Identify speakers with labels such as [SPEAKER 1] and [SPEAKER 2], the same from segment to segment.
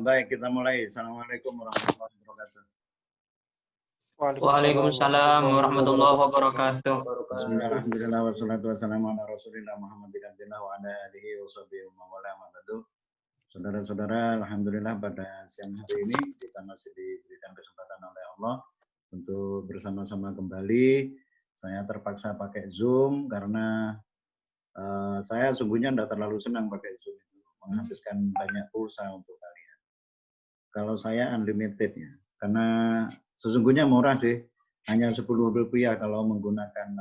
[SPEAKER 1] Baik, kita mulai. Assalamualaikum warahmatullahi wabarakatuh.
[SPEAKER 2] Waalaikumsalam
[SPEAKER 3] Waalaikumsalam
[SPEAKER 2] warahmatullahi
[SPEAKER 3] warahmatullahi
[SPEAKER 2] wabarakatuh.
[SPEAKER 3] wabarakatuh.
[SPEAKER 1] Bismillah, alhamdulillah, wassalatu wassalamu ala rasulillah Muhammad bin Abdillah wa ala alihi wa sahbihi wa mawala ma ba'du. Saudara-saudara, alhamdulillah pada siang hari ini kita masih diberikan kesempatan oleh Allah untuk bersama-sama kembali. Saya terpaksa pakai Zoom karena saya sungguhnya tidak terlalu senang pakai Zoom itu, menghabiskan banyak pulsa untuk kalian. Kalau saya unlimited ya, karena sesungguhnya murah sih, hanya Rp10 kalau menggunakan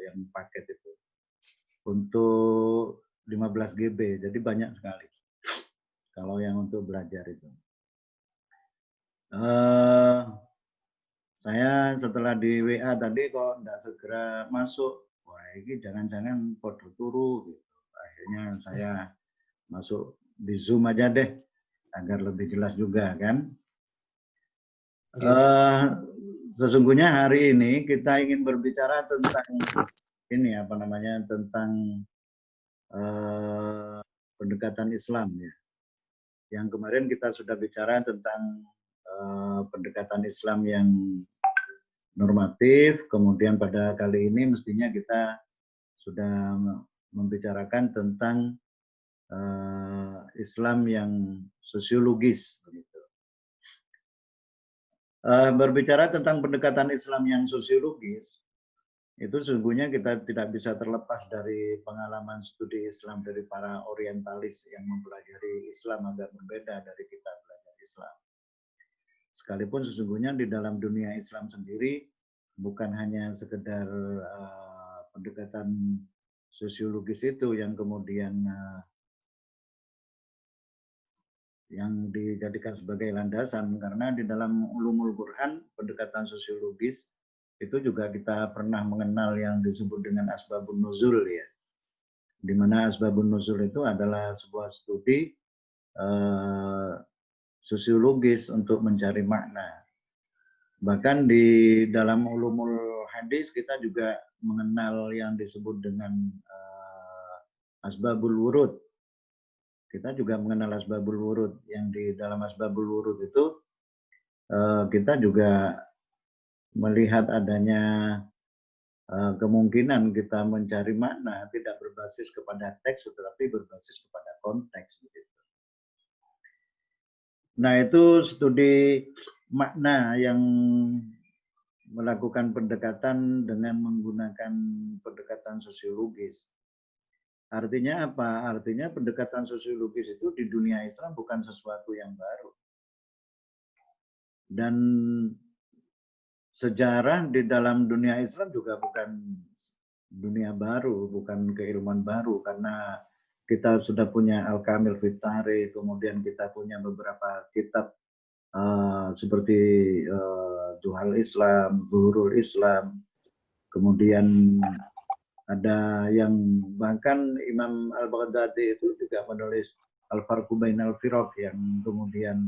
[SPEAKER 1] yang paket itu untuk 15 GB, jadi banyak sekali kalau yang untuk belajar itu. Saya setelah di WA tadi kok tidak segera masuk, wah ini jangan-jangan podo turu gitu. Akhirnya saya masuk di Zoom aja deh agar lebih jelas juga kan. Sesungguhnya hari ini kita ingin berbicara tentang ini tentang pendekatan Islam ya. Yang kemarin kita sudah bicara tentang pendekatan Islam yang normatif, kemudian pada kali ini mestinya kita sudah membicarakan tentang Islam yang sosiologis. Berbicara tentang pendekatan Islam yang sosiologis, itu sesungguhnya kita tidak bisa terlepas dari pengalaman studi Islam dari para orientalis yang mempelajari Islam agak berbeda dari kita belajar Islam. Sekalipun sesungguhnya di dalam dunia Islam sendiri bukan hanya sekedar pendekatan sosiologis itu yang kemudian yang dijadikan sebagai landasan, karena di dalam ulumul Quran pendekatan sosiologis itu juga kita pernah mengenal yang disebut dengan asbabun nuzul ya, di mana asbabun nuzul itu adalah sebuah studi sosiologis untuk mencari makna. Bahkan di dalam ulumul hadis kita juga mengenal yang disebut dengan asbabul wurud. Kita juga mengenal asbabul wurud, yang di dalam asbabul wurud itu kita juga melihat adanya kemungkinan kita mencari makna tidak berbasis kepada teks tetapi berbasis kepada konteks. Nah itu studi makna yang melakukan pendekatan dengan menggunakan pendekatan sosiologis. Artinya apa? Artinya pendekatan sosiologis itu di dunia Islam bukan sesuatu yang baru. Dan sejarah di dalam dunia Islam juga bukan dunia baru, bukan keilmuan baru, karena kita sudah punya Al-Kamil fit Tarikh, kemudian kita punya beberapa kitab seperti Duhal Islam, Zuhurul Islam, kemudian ada yang bahkan Imam Al-Baghdadi itu juga menulis Al-Farqu Bainal Firaq yang kemudian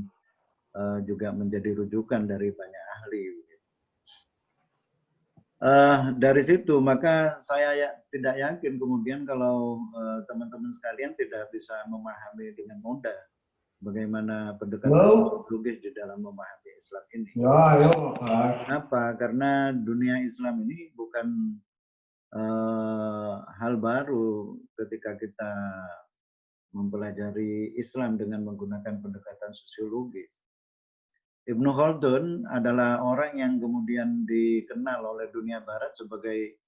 [SPEAKER 1] juga menjadi rujukan dari banyak ahli. Dari situ maka saya tidak yakin kemudian kalau teman-teman sekalian tidak bisa memahami dengan mudah bagaimana pendekatan sosiologis di dalam memahami Islam ini. Kenapa? Karena dunia Islam ini bukan hal baru ketika kita mempelajari Islam dengan menggunakan pendekatan sosiologis. Ibnu Khaldun adalah orang yang kemudian dikenal oleh dunia barat sebagai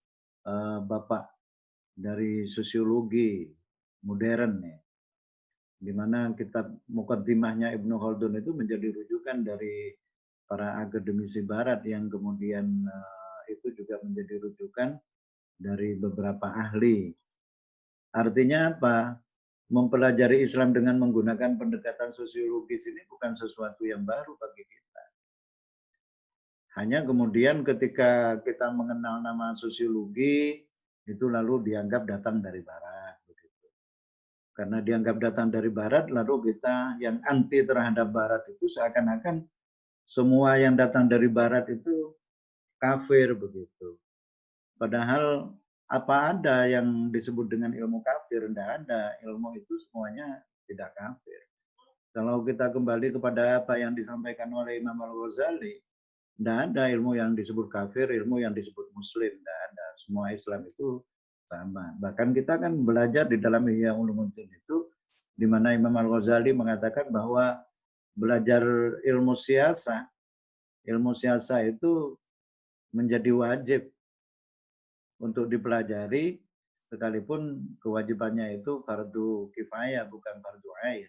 [SPEAKER 1] bapak dari sosiologi modern ya. Di mana kitab Muqaddimahnya Ibnu Khaldun itu menjadi rujukan dari para akademisi barat yang kemudian itu juga menjadi rujukan dari beberapa ahli. Artinya apa? Mempelajari Islam dengan menggunakan pendekatan sosiologis ini bukan sesuatu yang baru bagi kita. Hanya kemudian ketika kita mengenal nama sosiologi, itu lalu dianggap datang dari barat. Begitu. Karena dianggap datang dari barat, lalu kita yang anti terhadap barat itu seakan-akan semua yang datang dari barat itu kafir begitu. Padahal apa ada yang disebut dengan ilmu kafir? Tidak ada. Ilmu itu semuanya tidak kafir. Kalau kita kembali kepada apa yang disampaikan oleh Imam Al-Ghazali, tidak ada ilmu yang disebut kafir, ilmu yang disebut muslim, tidak ada. Semua Islam itu sama. Bahkan kita kan belajar di dalam Ihya Ulumuddin itu, di mana Imam Al-Ghazali mengatakan bahwa belajar ilmu siasa itu menjadi wajib untuk dipelajari, sekalipun kewajibannya itu fardu kifayah, bukan fardu ain.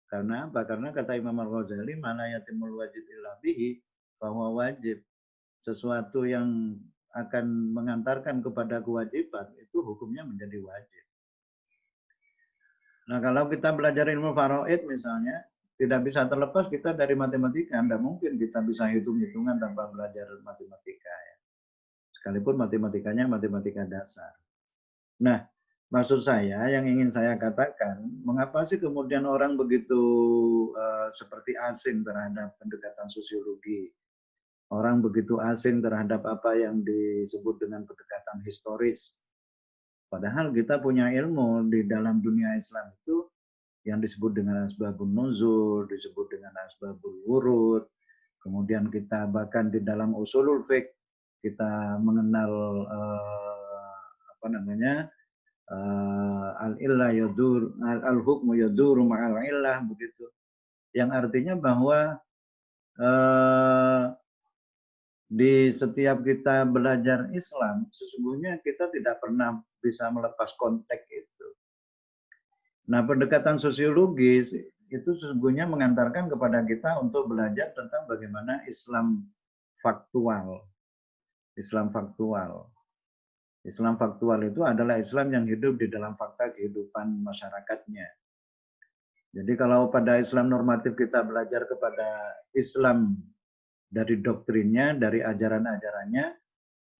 [SPEAKER 1] Karena apa? Karena kata Imam Al-Ghazali, mana yatimul wajib illa bihi, bahwa wajib, sesuatu yang akan mengantarkan kepada kewajiban, itu hukumnya menjadi wajib. Nah, kalau kita belajar ilmu faraid misalnya, tidak bisa terlepas kita dari matematika. Tidak mungkin kita bisa hitung-hitungan tanpa belajar matematika. Ya. Sekalipun matematikanya matematika dasar. Nah, maksud saya yang ingin saya katakan, mengapa sih kemudian orang begitu seperti asing terhadap pendekatan sosiologi? Orang begitu asing terhadap apa yang disebut dengan pendekatan historis. Padahal kita punya ilmu di dalam dunia Islam itu yang disebut dengan asbabun nuzul, disebut dengan asbabul wurud. Kemudian kita bahkan di dalam usulul fiqh kita mengenal apa namanya? Al-illah yadur, al-hukmu yaduru ma'al illah, begitu. Yang artinya bahwa di setiap kita belajar Islam, sesungguhnya kita tidak pernah bisa melepas konteks itu. Nah, pendekatan sosiologis itu sesungguhnya mengantarkan kepada kita untuk belajar tentang bagaimana Islam faktual. Islam faktual. Islam faktual itu adalah Islam yang hidup di dalam fakta kehidupan masyarakatnya. Jadi kalau pada Islam normatif kita belajar kepada Islam dari doktrinnya, dari ajaran-ajarannya,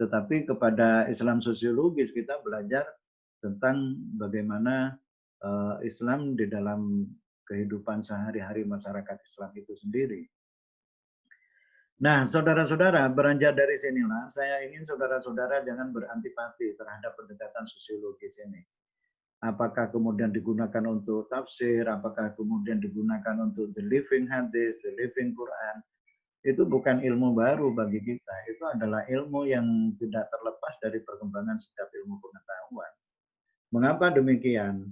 [SPEAKER 1] tetapi kepada Islam sosiologis kita belajar tentang bagaimana Islam di dalam kehidupan sehari-hari masyarakat Islam itu sendiri. Nah, saudara-saudara, beranjak dari sinilah saya ingin saudara-saudara jangan berantipati terhadap pendekatan sosiologis ini. Apakah kemudian digunakan untuk tafsir, apakah kemudian digunakan untuk the living hadis, the living Quran, itu bukan ilmu baru bagi kita. Itu adalah ilmu yang tidak terlepas dari perkembangan setiap ilmu pengetahuan. Mengapa demikian?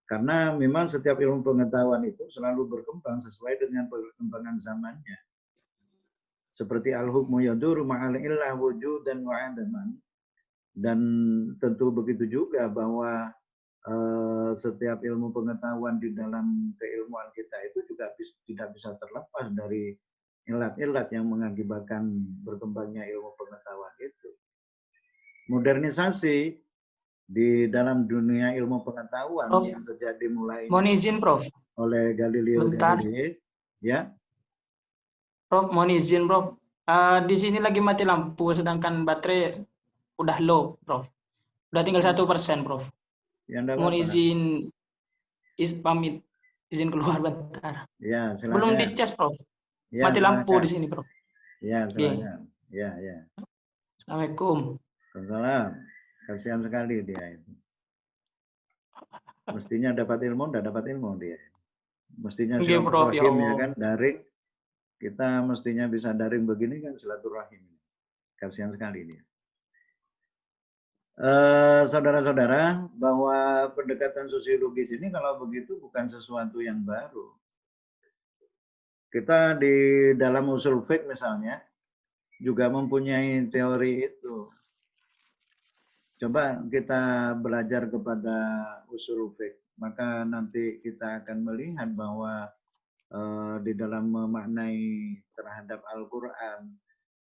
[SPEAKER 1] Karena memang setiap ilmu pengetahuan itu selalu berkembang sesuai dengan perkembangan zamannya. Seperti al-hukmu yaduru ma'al illah wujud dan wa'adaman. Dan tentu begitu juga bahwa setiap ilmu pengetahuan di dalam keilmuan kita itu juga tidak bisa terlepas dari ilat-ilat yang mengakibatkan berkembangnya ilmu pengetahuan itu. Modernisasi di dalam dunia ilmu pengetahuan yang terjadi mulai
[SPEAKER 2] mohon izin Prof
[SPEAKER 1] oleh Galileo Galilei, ya.
[SPEAKER 2] Prof, mohon izin Prof. Di sini lagi mati lampu, sedangkan baterai udah low, Prof. Udah tinggal 1%, Prof.
[SPEAKER 1] Ya,
[SPEAKER 2] mohon izin pamit, izin keluar bentar.
[SPEAKER 1] Ya, silakan.
[SPEAKER 2] Belum dicas, Prof.
[SPEAKER 1] Ya,
[SPEAKER 2] mati
[SPEAKER 1] silakan.
[SPEAKER 2] lampu di sini, Prof.
[SPEAKER 1] Ya, silakan. Ya, ya.
[SPEAKER 2] Assalamualaikum.
[SPEAKER 1] Waalaikumsalam. Kasihan sekali dia itu. Mestinya dapat ilmu, tidak dapat ilmu dia. Mestinya silaturahim, ya kan, daring. Kita mestinya bisa daring begini kan silaturahim. Kasihan sekali dia. Saudara-saudara, bahwa pendekatan sosiologis ini kalau begitu bukan sesuatu yang baru. Kita di dalam usul fiqh misalnya juga mempunyai teori itu. Coba kita belajar kepada usul fiqh, maka nanti kita akan melihat bahwa di dalam memaknai terhadap Al-Quran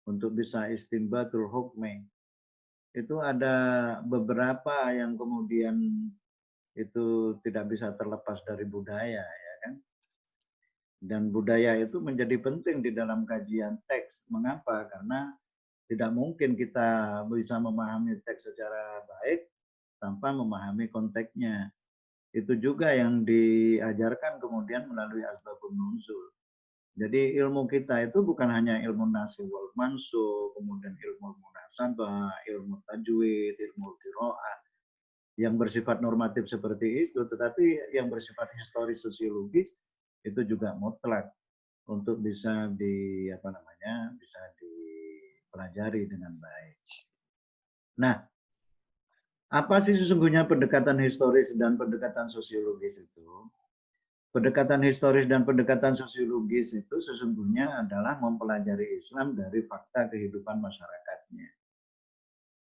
[SPEAKER 1] untuk bisa istinbatul hukmi, itu ada beberapa yang kemudian itu tidak bisa terlepas dari budaya, ya kan? Dan budaya itu menjadi penting di dalam kajian teks. Mengapa? Karena tidak mungkin kita bisa memahami teks secara baik tanpa memahami konteksnya. Itu juga yang diajarkan kemudian melalui asbabun nuzul. Jadi ilmu kita itu bukan hanya ilmu nasih wal mansukh, kemudian ilmu munasabah, ilmu tajwid, ilmu qiraah yang bersifat normatif seperti itu, tetapi yang bersifat historis sosiologis itu juga mutlak untuk bisa bisa dipelajari dengan baik. Nah, apa sih sesungguhnya pendekatan historis dan pendekatan sosiologis itu? Pendekatan historis dan pendekatan sosiologis itu sesungguhnya adalah mempelajari Islam dari fakta kehidupan masyarakatnya.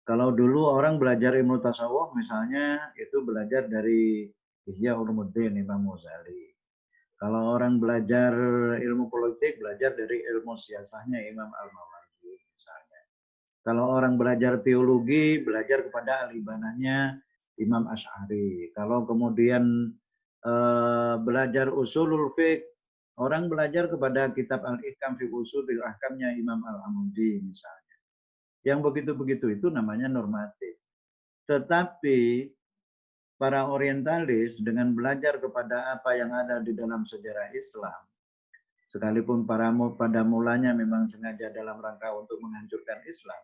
[SPEAKER 1] Kalau dulu orang belajar ilmu tasawuf misalnya itu belajar dari Ihya Ulumuddin Imam Ghazali. Kalau orang belajar ilmu politik belajar dari ilmu siasahnya Imam Al-Mawardi misalnya. Kalau orang belajar teologi belajar kepada ahli banahnya Imam Asy'ari. Kalau kemudian belajar usulul fiqh, orang belajar kepada kitab Al-Ihkam fi Ushulil Ahkamnya Imam Al-Amudi misalnya. Yang begitu-begitu itu namanya normatif. Tetapi para orientalis dengan belajar kepada apa yang ada di dalam sejarah Islam, sekalipun pada mulanya memang sengaja dalam rangka untuk menghancurkan Islam,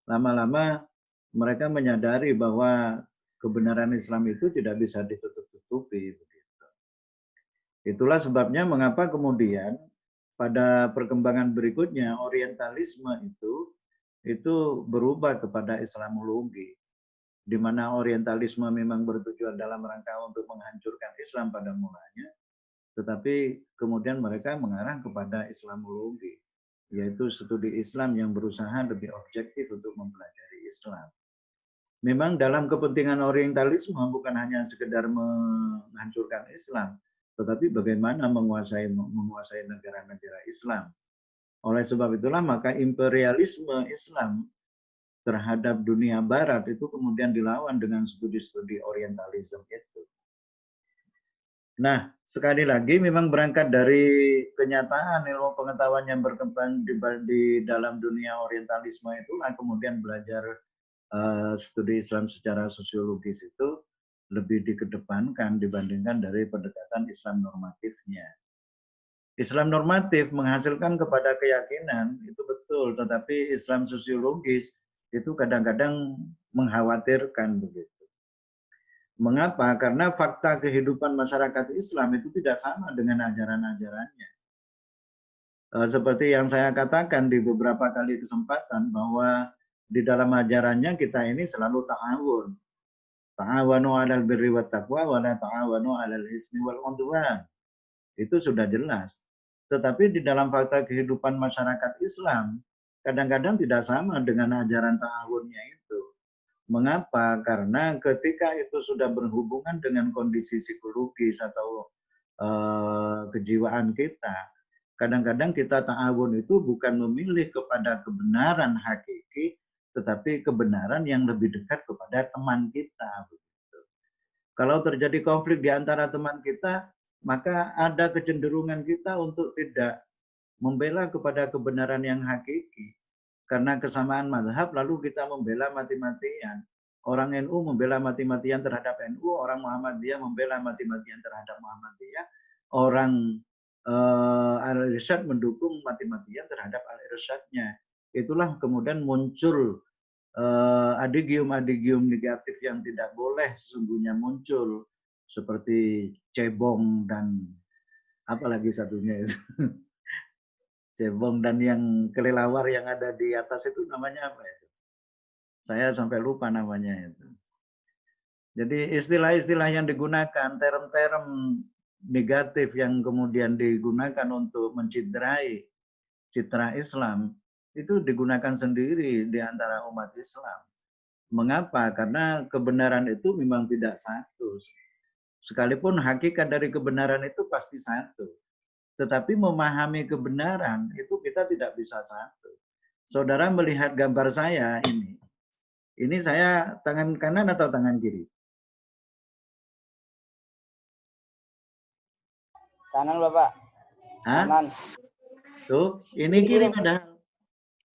[SPEAKER 1] lama-lama mereka menyadari bahwa kebenaran Islam itu tidak bisa ditutup-tutupi. Itulah sebabnya mengapa kemudian pada perkembangan berikutnya orientalisme itu berubah kepada Islamologi, di mana orientalisme memang bertujuan dalam rangka untuk menghancurkan Islam pada mulanya, tetapi kemudian mereka mengarah kepada Islamologi, yaitu studi Islam yang berusaha lebih objektif untuk mempelajari Islam. Memang dalam kepentingan orientalisme bukan hanya sekedar menghancurkan Islam, tetapi bagaimana menguasai negara-negara Islam. Oleh sebab itulah maka imperialisme Islam terhadap dunia barat itu kemudian dilawan dengan studi-studi orientalisme itu. Nah, sekali lagi memang berangkat dari kenyataan ilmu pengetahuan yang berkembang di dalam dunia orientalisme itulah kemudian belajar studi Islam secara sosiologis itu lebih dikedepankan dibandingkan dari pendekatan Islam normatifnya. Islam normatif menghasilkan kepada keyakinan, itu betul, tetapi Islam sosiologis itu kadang-kadang mengkhawatirkan begitu. Mengapa? Karena fakta kehidupan masyarakat Islam itu tidak sama dengan ajaran-ajarannya. Seperti yang saya katakan di beberapa kali kesempatan bahwa di dalam ajarannya kita ini selalu ta'awun. Ta'awanu 'alal birri wat taqwa wa la ta'awanu 'alal ismi wal 'udwan. Itu sudah jelas. Tetapi di dalam fakta kehidupan masyarakat Islam, kadang-kadang tidak sama dengan ajaran ta'awunnya itu. Mengapa? Karena ketika itu sudah berhubungan dengan kondisi psikologis atau kejiwaan kita, kadang-kadang kita ta'awun itu bukan memilih kepada kebenaran hakiki, tetapi kebenaran yang lebih dekat kepada teman kita. Kalau terjadi konflik di antara teman kita, maka ada kecenderungan kita untuk tidak membela kepada kebenaran yang hakiki. Karena kesamaan mazhab, lalu kita membela mati-matian. Orang NU membela mati-matian terhadap NU, orang Muhammadiyah membela mati-matian terhadap Muhammadiyah, orang Al-Irsyad mendukung mati-matian terhadap Al-Irsyadnya. Itulah kemudian muncul adigium-adigium negatif yang tidak boleh sesungguhnya muncul, seperti cebong dan apalagi satunya itu. Cebong dan yang kelelawar yang ada di atas itu namanya apa itu? Saya sampai lupa namanya itu. Jadi istilah-istilah yang digunakan, term-term negatif yang kemudian digunakan untuk menciderai citra Islam, itu digunakan sendiri di antara umat Islam. Mengapa? Karena kebenaran itu memang tidak satu. Sekalipun hakikat dari kebenaran itu pasti satu. Tetapi memahami kebenaran itu kita tidak bisa satu. Saudara melihat gambar saya ini. Ini saya tangan kanan atau tangan kiri?
[SPEAKER 3] Kanan, Bapak.
[SPEAKER 1] Hah?
[SPEAKER 3] Kanan.
[SPEAKER 1] Tuh, ini kiri padahal.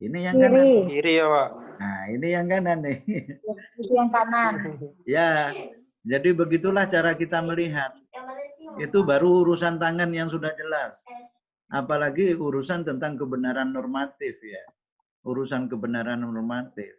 [SPEAKER 1] Ini yang kanan.
[SPEAKER 4] Kiri ya, Pak.
[SPEAKER 1] Nah, ini yang kanan nih.
[SPEAKER 5] Itu yang kanan.
[SPEAKER 1] Ya, jadi begitulah cara kita melihat. Itu baru urusan tangan yang sudah jelas. Apalagi urusan tentang kebenaran normatif ya. Urusan kebenaran normatif.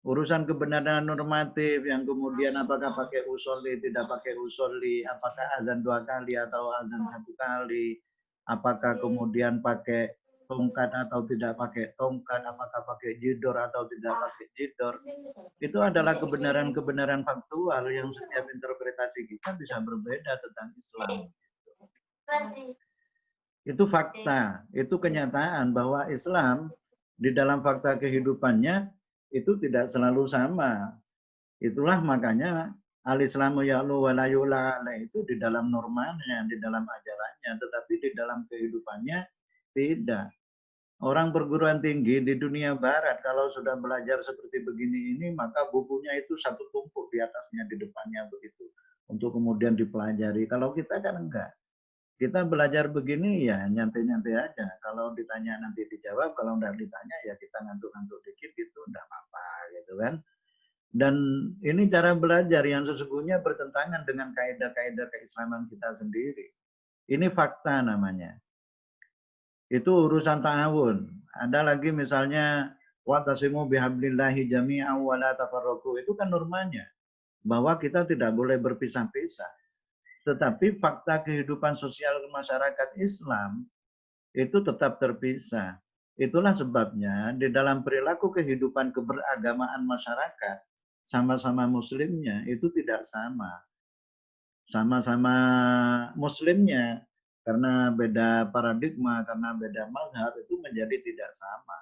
[SPEAKER 1] Urusan kebenaran normatif yang kemudian apakah pakai usolli, tidak pakai usolli, apakah azan 2 kali atau azan 1 kali, apakah kemudian pakai tongkat atau tidak pakai tongkat, apakah pakai jidor atau tidak pakai jidor. Itu adalah kebenaran-kebenaran faktual yang setiap interpretasi kita bisa berbeda tentang Islam. Itu fakta, itu kenyataan bahwa Islam di dalam fakta kehidupannya itu tidak selalu sama. Itulah makanya al-Islamu ya'lu wa la yu'la itu di dalam normanya, di dalam ajarannya, tetapi di dalam kehidupannya tidak. Orang perguruan tinggi di dunia barat kalau sudah belajar seperti begini ini, maka bukunya itu satu tumpuk di atasnya, di depannya begitu. Untuk kemudian dipelajari. Kalau kita kan enggak. Kita belajar begini ya nyantai-nyantai aja. Kalau ditanya nanti dijawab, kalau enggak ditanya ya kita ngantuk-ngantuk dikit gitu, enggak apa-apa gitu kan. Dan ini cara belajar yang sesungguhnya bertentangan dengan kaidah-kaidah keislaman kita sendiri. Ini fakta namanya. Itu urusan ta'awun. Ada lagi misalnya wa'tasimu bihablillahi jami'an wa la tafarraqu. Itu kan normanya bahwa kita tidak boleh berpisah-pisah. Tetapi fakta kehidupan sosial masyarakat Islam itu tetap terpisah. Itulah sebabnya di dalam perilaku kehidupan keberagamaan masyarakat sama-sama muslimnya itu tidak sama. Sama-sama muslimnya karena beda paradigma, karena beda mazhab itu menjadi tidak sama.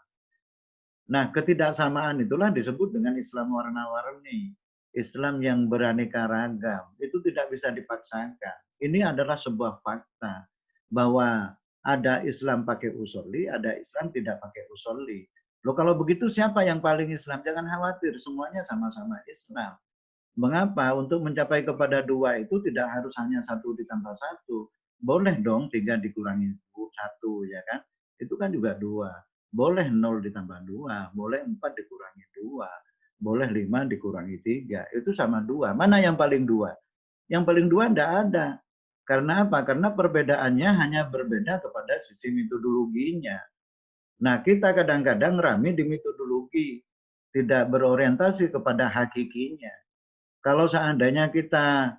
[SPEAKER 1] Nah, ketidaksamaan itulah disebut dengan Islam warna-warni. Islam yang beraneka ragam. Itu tidak bisa dipaksakan. Ini adalah sebuah fakta bahwa ada Islam pakai usolli, ada Islam tidak pakai usolli. Loh kalau begitu siapa yang paling Islam? Jangan khawatir, semuanya sama-sama Islam. Mengapa? Untuk mencapai kepada 2 itu tidak harus hanya 1 ditambah 1. Boleh dong 3 dikurangi 1, ya kan? Itu kan juga 2. Boleh 0 ditambah 2, boleh 4 dikurangi 2, boleh 5 dikurangi 3. Itu sama 2. Mana yang paling 2? Yang paling 2 enggak ada. Karena apa? Karena perbedaannya hanya berbeda kepada sisi metodologinya. Nah, kita kadang-kadang rame di metodologi, tidak berorientasi kepada hakikinya. Kalau seandainya kita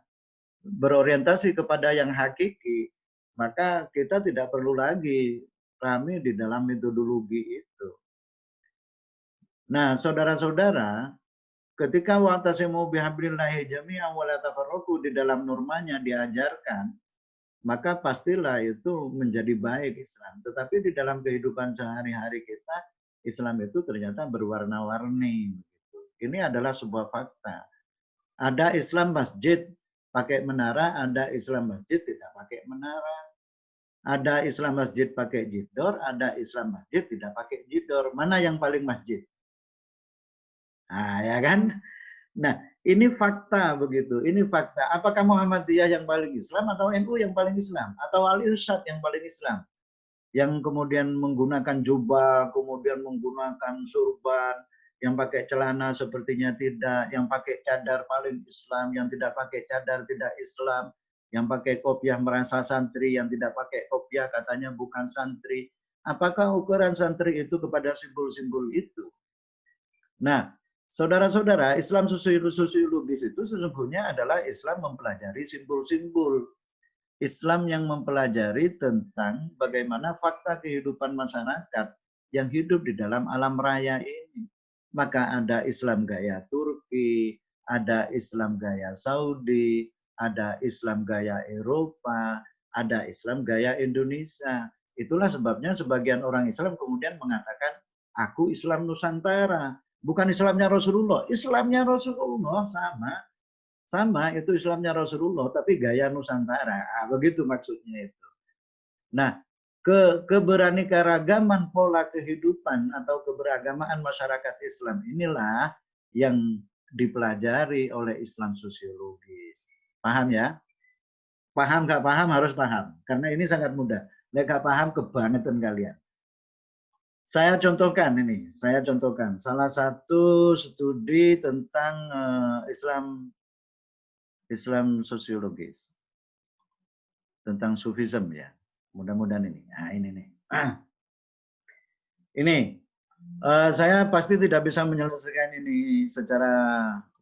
[SPEAKER 1] berorientasi kepada yang hakiki, maka kita tidak perlu lagi rame di dalam metodologi itu. Nah, saudara-saudara, ketika wa'tasimu bihablillahi jami'an wa la tafarraqu di dalam normanya diajarkan, maka pastilah itu menjadi baik Islam. Tetapi di dalam kehidupan sehari-hari kita, Islam itu ternyata berwarna-warni. Ini adalah sebuah fakta. Ada Islam masjid pakai menara, ada Islam masjid tidak pakai menara. Ada Islam masjid pakai jidor, ada Islam masjid tidak pakai jidor. Mana yang paling masjid? Nah, ya kan? Nah, ini fakta begitu. Ini fakta. Apakah Muhammadiyah yang paling Islam atau NU yang paling Islam? Atau Al-Irsyad yang paling Islam? Yang kemudian menggunakan jubah, kemudian menggunakan surban, yang pakai celana sepertinya tidak, yang pakai cadar paling Islam, yang tidak pakai cadar tidak Islam, yang pakai kopiah merasa santri, yang tidak pakai kopiah katanya bukan santri. Apakah ukuran santri itu kepada simbol-simbol itu? Nah, saudara-saudara, Islam sosiologis itu sesungguhnya adalah Islam mempelajari simbol-simbol. Islam yang mempelajari tentang bagaimana fakta kehidupan masyarakat yang hidup di dalam alam raya ini. Maka ada Islam gaya Turki, ada Islam gaya Saudi, ada Islam gaya Eropa, ada Islam gaya Indonesia. Itulah sebabnya sebagian orang Islam kemudian mengatakan, aku Islam Nusantara. Bukan Islamnya Rasulullah, Islamnya Rasulullah sama. Sama, itu Islamnya Rasulullah, tapi gaya Nusantara. Begitu maksudnya itu. Nah, keberaneka-ragaman pola kehidupan atau keberagamaan masyarakat Islam inilah yang dipelajari oleh Islam sosiologis. Paham ya? Paham nggak paham harus paham. Karena ini sangat mudah. Nggak paham kebangetan kalian. Saya contohkan ini. Saya contohkan. Salah satu studi tentang Islam sosiologis tentang Sufisme ya. Mudah-mudahan ini. Nah, ini nih. Ini Saya pasti tidak bisa menyelesaikan ini secara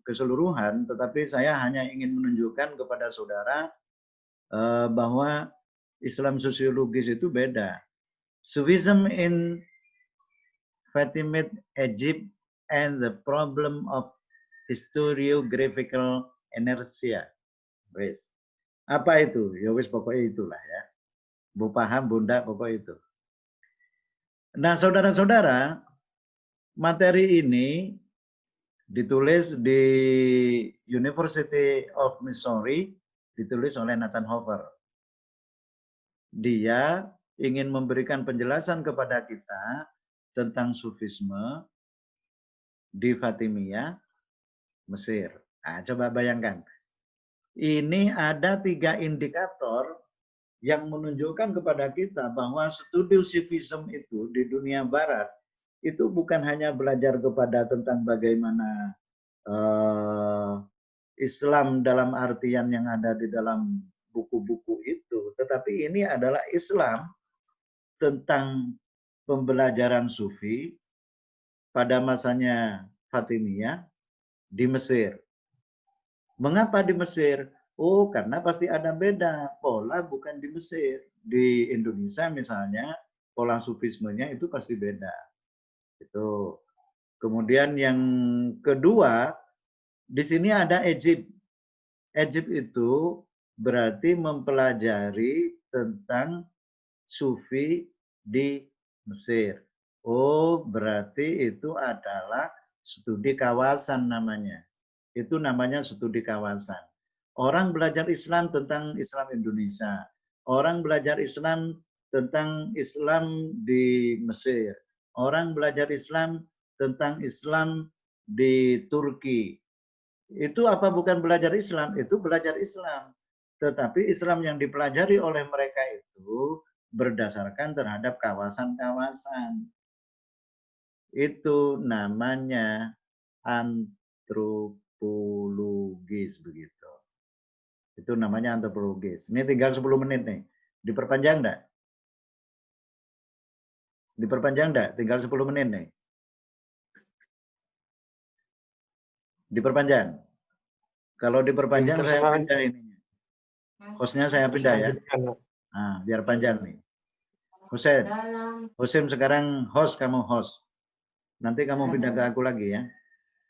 [SPEAKER 1] keseluruhan, tetapi saya hanya ingin menunjukkan kepada saudara bahwa Islam sosiologis itu beda. Sufism in Fatimid Egypt and the problem of historiographical inertia. Wes. Apa itu? Ya wis pokoknya itulah ya. Bu paham bunda pokok itu. Nah, saudara-saudara, materi ini ditulis di University of Missouri, ditulis oleh Nathan Hofer. Dia ingin memberikan penjelasan kepada kita tentang Sufisme di Fatimiyah, Mesir. Nah, coba bayangkan. Ini ada 3 indikator yang menunjukkan kepada kita bahwa studi Sufisme itu di dunia barat itu bukan hanya belajar kepada tentang bagaimana Islam dalam artian yang ada di dalam buku-buku itu, tetapi ini adalah Islam tentang pembelajaran sufi pada masanya Fatimiyah di Mesir. Mengapa di Mesir? Oh, karena pasti ada beda. Pola bukan di Mesir. Di Indonesia misalnya, pola sufismenya itu pasti beda. Itu. Kemudian yang kedua, di sini ada Egypt. Egypt itu berarti mempelajari tentang sufi di Mesir. Oh, berarti itu adalah studi kawasan namanya. Itu namanya studi kawasan. Orang belajar Islam tentang Islam Indonesia. Orang belajar Islam tentang Islam di Mesir. Orang belajar Islam tentang Islam di Turki. Itu apa bukan belajar Islam? Itu belajar Islam. Tetapi Islam yang dipelajari oleh mereka itu berdasarkan terhadap kawasan-kawasan. Itu namanya antropologis begitu. Itu namanya antropologis. Ini tinggal 10 menit nih. Diperpanjang enggak? Diperpanjang enggak? Tinggal 10 menit nih. Diperpanjang. Kalau diperpanjang saya pindah ininya. Hostnya saya pindah ya. Nah, biar panjang nih. Husein sekarang host, kamu host. Nanti kamu pindah ke aku lagi ya.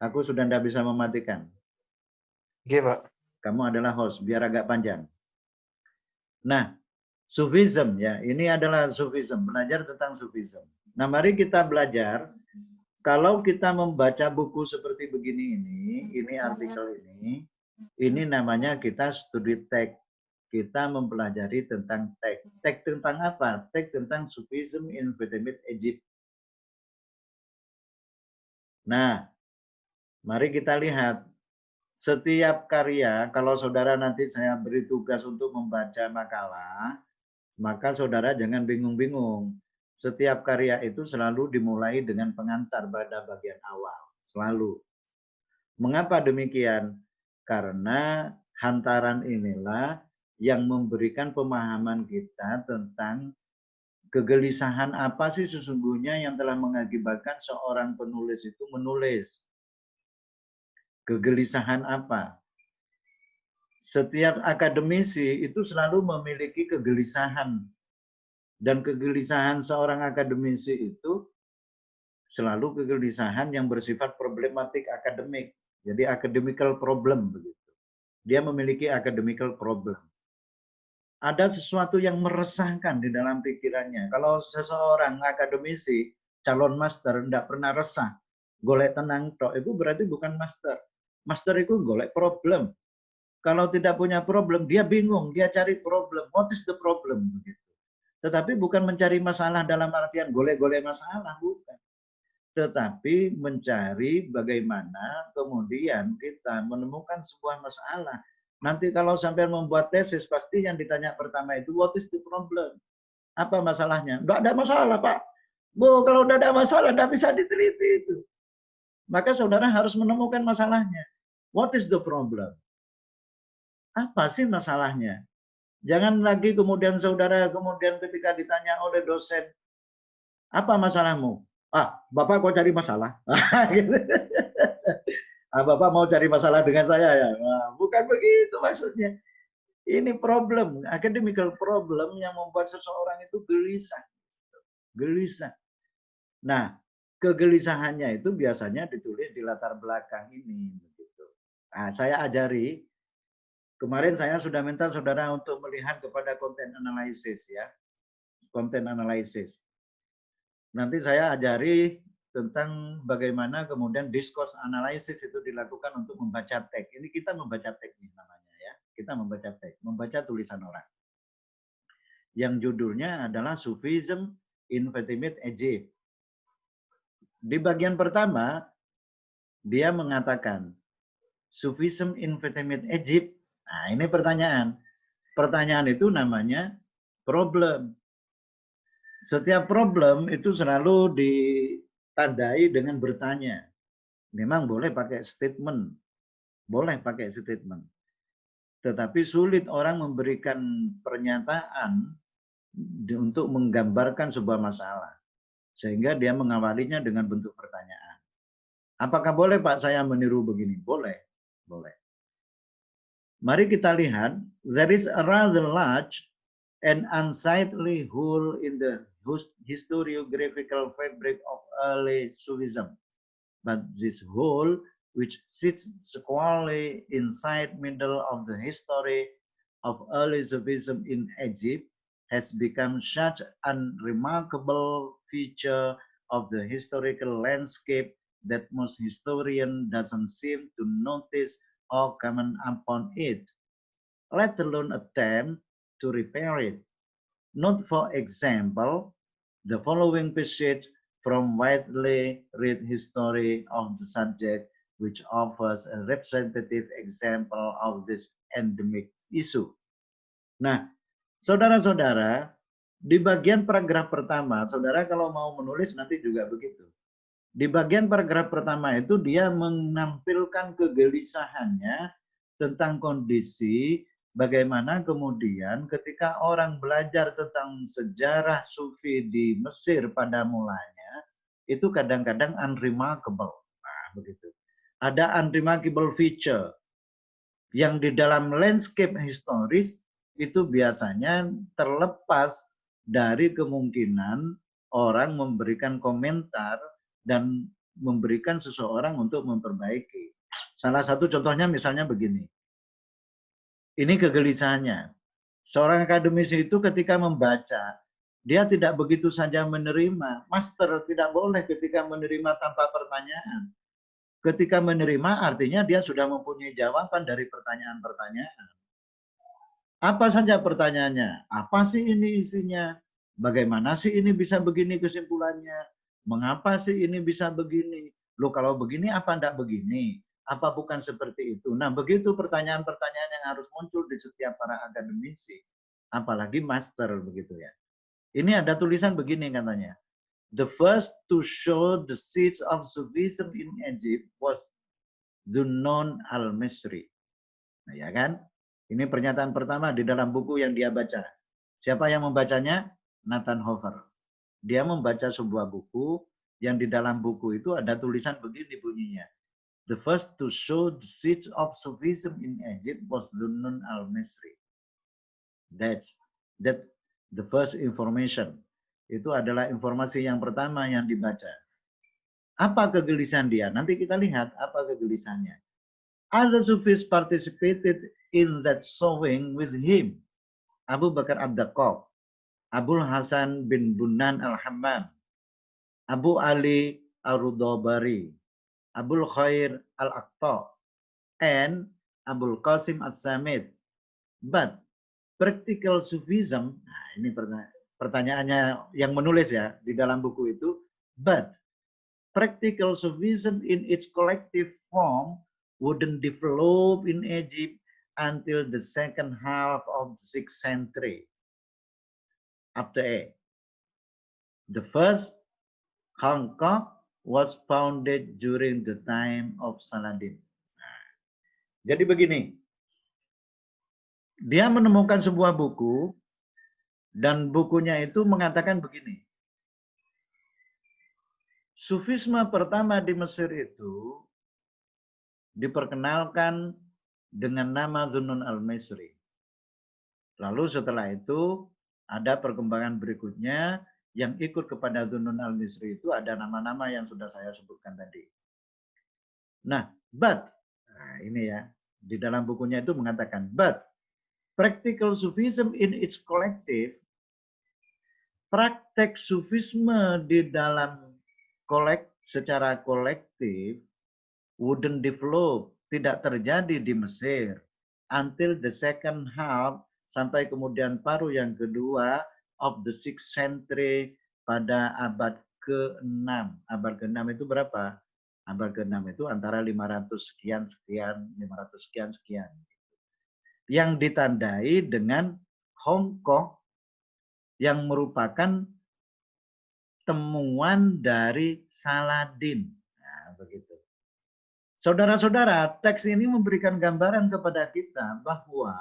[SPEAKER 1] Aku sudah tidak bisa mematikan.
[SPEAKER 3] Oke, Pak.
[SPEAKER 1] Kamu adalah host, biar agak panjang. Nah, Sufism ya, ini adalah Sufism, belajar tentang Sufism. Nah, mari kita belajar. Kalau kita membaca buku seperti begini ini artikel ini namanya kita studi teks. Kita mempelajari tentang teks. Teks tentang apa? Teks tentang Sufism in Fatimid Egypt. Nah, mari kita lihat. Setiap karya, kalau saudara nanti saya beri tugas untuk membaca makalah, maka saudara jangan bingung-bingung. Setiap karya itu selalu dimulai dengan pengantar pada bagian awal. Selalu. Mengapa demikian? Karena hantaran inilah yang memberikan pemahaman kita tentang kegelisahan apa sih sesungguhnya yang telah mengakibatkan seorang penulis itu menulis. Kegelisahan apa? Setiap akademisi itu selalu memiliki kegelisahan. Dan kegelisahan seorang akademisi itu selalu kegelisahan yang bersifat problematik akademik. Jadi academical problem begitu. Dia memiliki academical problem. Ada sesuatu yang meresahkan di dalam pikirannya. Kalau seseorang akademisi, calon master, tidak pernah resah, golek tenang tok, itu berarti bukan master. Master itu golek problem. Kalau tidak punya problem, dia bingung, dia cari problem. What is the problem? Begitu. Tetapi bukan mencari masalah dalam artian golek-golek masalah, bukan. Tetapi mencari bagaimana kemudian kita menemukan sebuah masalah. Nanti kalau sampai membuat tesis, pasti yang ditanya pertama itu, what is the problem? Apa masalahnya? Enggak ada masalah, Pak. Bu, kalau tidak ada masalah, tidak bisa diteliti itu. Maka saudara harus menemukan masalahnya. What is the problem? Apa sih masalahnya? Jangan lagi kemudian saudara ketika ditanya oleh dosen, apa masalahmu? Bapak kok cari masalah? Gitu. Bapak mau cari masalah dengan saya ya? Bukan begitu maksudnya. Ini problem, academical problem yang membuat seseorang itu gelisah. Gelisah. Nah, kegelisahannya itu biasanya ditulis di latar belakang ini. Begitu. Nah, saya ajari, kemarin saya sudah minta saudara untuk melihat kepada content analysis ya. Content analysis. Nanti saya ajari tentang bagaimana kemudian discourse analysis itu dilakukan untuk membaca teks. Ini kita membaca teks namanya ya. Kita membaca teks, membaca tulisan orang. Yang judulnya adalah Sufism in Fatimid Egypt. Di bagian pertama, dia mengatakan, Sufism in Fatimid Egypt. Nah, ini pertanyaan. Pertanyaan itu namanya problem. Setiap problem itu selalu ditandai dengan bertanya. Memang boleh pakai statement. Boleh pakai statement. Tetapi sulit orang memberikan pernyataan untuk menggambarkan sebuah masalah. Sehingga dia mengawalinya dengan bentuk pertanyaan. Apakah boleh Pak saya meniru begini? Boleh. Boleh. Mari kita lihat, there is a rather large and unsightly hole in the historiographical fabric of early Sufism. But this hole, which sits squarely inside middle of the history of early Sufism in Egypt, has become such an remarkable feature of the historical landscape that most historian doesn't seem to notice or comment upon it, let alone attempt to repair it. Note, for example, the following passage from widely read history of the subject, which offers a representative example of this endemic issue. Nah, saudara-saudara, di bagian paragraf pertama, saudara kalau mau menulis nanti juga begitu. Di bagian paragraf pertama itu dia menampilkan kegelisahannya tentang kondisi bagaimana kemudian ketika orang belajar tentang sejarah Sufi di Mesir pada mulanya, itu kadang-kadang unremarkable. Nah, begitu. Ada unremarkable feature yang di dalam landscape historis itu biasanya terlepas dari kemungkinan orang memberikan komentar dan memberikan seseorang untuk memperbaiki. Salah satu contohnya misalnya begini. Ini kegelisahannya. Seorang akademisi itu ketika membaca, dia tidak begitu saja menerima. Master tidak boleh ketika menerima tanpa pertanyaan. Ketika menerima artinya dia sudah mempunyai jawaban dari pertanyaan-pertanyaan. Apa saja pertanyaannya? Apa sih ini isinya? Bagaimana sih ini bisa begini kesimpulannya? Mengapa sih ini bisa begini? Loh kalau begini apa enggak begini? Apa bukan seperti itu? Nah begitu pertanyaan-pertanyaan yang harus muncul di setiap para akademisi. Apalagi master begitu ya. Ini ada tulisan begini katanya. The first to show the seeds of Sufism in Egypt was Zunnun al-Misri. Nah, ya kan? Ini pernyataan pertama di dalam buku yang dia baca. Siapa yang membacanya? Nathan Hofer. Dia membaca sebuah buku yang di dalam buku itu ada tulisan begini bunyinya. The first to show the seeds of Sufism in Egypt was Zunnun al-Misri. That the first information. Itu adalah informasi yang pertama yang dibaca. Apa kegelisahan dia? Nanti kita lihat apa kegelisahannya. Other Sufis participated in that sowing with him. Abu Bakar Abdaqaq, Abul Hasan bin Bunnan al-Hammam, Abu Ali al-Rudabari, Abul Khair al-Aqta, and Abul Qasim al-Samid. But practical Sufism, nah ini pertanyaannya yang menulis ya di dalam buku itu, but practical Sufism in its collective form wouldn't develop in Egypt until the second half of the 6th century. After A. The first Hancock was founded during the time of Saladin. Jadi begini, dia menemukan sebuah buku dan bukunya itu mengatakan begini. Sufisme pertama di Mesir itu diperkenalkan dengan nama Zunnun al-Misri. Lalu setelah itu ada perkembangan berikutnya yang ikut kepada Zunnun al-Misri itu ada nama-nama yang sudah saya sebutkan tadi. Nah, ini ya, di dalam bukunya itu mengatakan, but practical Sufism in its collective, praktek Sufisme di dalam secara kolektif wouldn't develop, tidak terjadi di Mesir until the second half, sampai kemudian paruh yang kedua of the 6th century pada abad ke-6. Abad ke-6 itu berapa? Abad ke-6 itu antara 500 sekian, 500 sekian. Yang ditandai dengan Hong Kong yang merupakan temuan dari Saladin. Nah, begitu. Saudara-saudara, teks ini memberikan gambaran kepada kita bahwa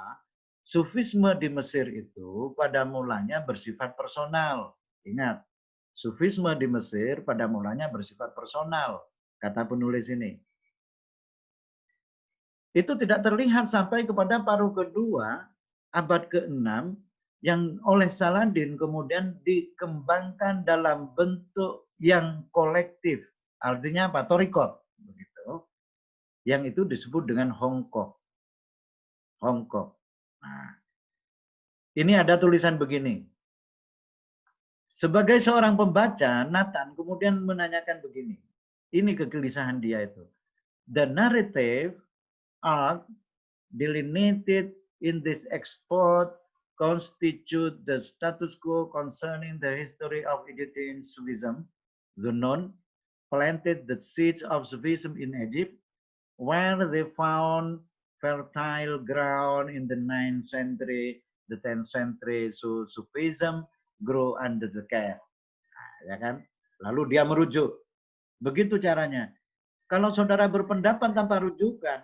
[SPEAKER 1] Sufisme di Mesir itu pada mulanya bersifat personal. Ingat, Sufisme di Mesir pada mulanya bersifat personal, kata penulis ini. Itu tidak terlihat sampai kepada paruh kedua, abad ke-6, yang oleh Saladin kemudian dikembangkan dalam bentuk yang kolektif. Artinya apa? Thorikot. Begitu. Yang itu disebut dengan Hong Kong. Hong Kong. Nah, ini ada tulisan begini. Sebagai seorang pembaca, Nathan kemudian menanyakan begini. Ini kegelisahan dia itu. The narrative arc delineated in this export constitute the status quo concerning the history of Egyptian Sufism. Zunnun planted the seeds of Sufism in Egypt, where they found fertile ground in the 9th century, the 10th century, so Sufism grew under the care. Nah, ya kan? Lalu dia merujuk. Begitu caranya. Kalau saudara berpendapat tanpa rujukan,